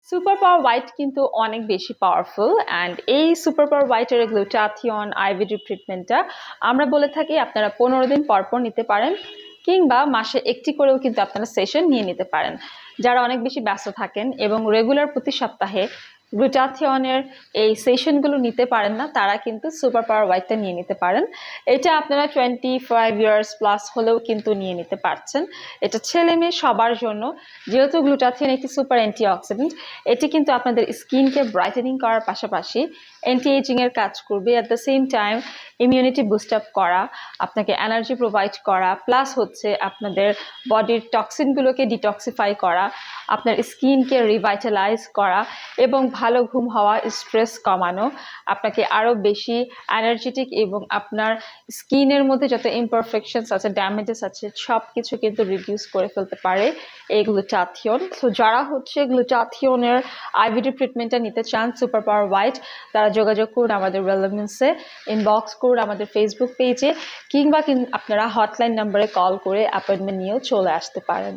Super power white কিন্তু অনেক বেশি পাওয়ারফুল অ্যান্ড এই সুপার পাওয়ার হোয়াইটের গ্লুটাথিয়ন আইভিডি ট্রিটমেন্টটা আমরা বলে থাকি আপনারা 15 দিন পর পর নিতে পারেন, কিংবা মাসে একটি করেও কিন্তু আপনারা সেশন নিয়ে নিতে পারেন। যারা অনেক বেশি ব্যস্ত থাকেন এবং রেগুলার প্রতি সপ্তাহে গ্লুটাথিয়নের এই সেশনগুলো নিতে পারেন না, তারা কিন্তু সুপার পাওয়ার হোয়াইটটা নিয়ে নিতে পারেন। এটা আপনারা 25 ইয়ার্স প্লাস হলেও কিন্তু নিয়ে নিতে পারছেন। এটা ছেলে মেয়ে সবার জন্য, যেহেতু গ্লুটাথিয়ন একটি সুপার অ্যান্টিঅক্সিডেন্ট, এটি কিন্তু আপনাদের স্কিনকে ব্রাইটেনিং করার পাশাপাশি অ্যান্টি এজিং এর কাজ করবে। At the same time immunity boost up করা, আপনাকে এনার্জি প্রোভাইড করা, প্লাস হচ্ছে আপনাদের বডির টক্সিনগুলোকে ডিটক্সিফাই করা, আপনার স্কিনকে রিভাইটালাইজ করা এবং ভালো ঘুম হওয়া, স্ট্রেস কমানো, আপনাকে আরও বেশি এনার্জেটিক এবং আপনার স্কিনের মধ্যে যত ইমপারফেকশনস আছে, ড্যামেজেস আছে, সব কিছু কিন্তু রিডিউস করে ফেলতে পারে এই গ্লুটাথিয়ন। সো যারা হচ্ছে গ্লুটাথিয়নের আইভিডি ট্রিটমেন্টটা নিতে চান সুপার পাওয়ার হোয়াইট, তারা যোগাযোগ করুন আমাদের রেলেভেন্সে, ইনবক্স করুন আমাদের ফেসবুক পেজে, কিংবা আপনারা হটলাইন নাম্বারে কল করে অ্যাপয়েন্টমেন্ট নিয়েও চলে আসতে পারেন।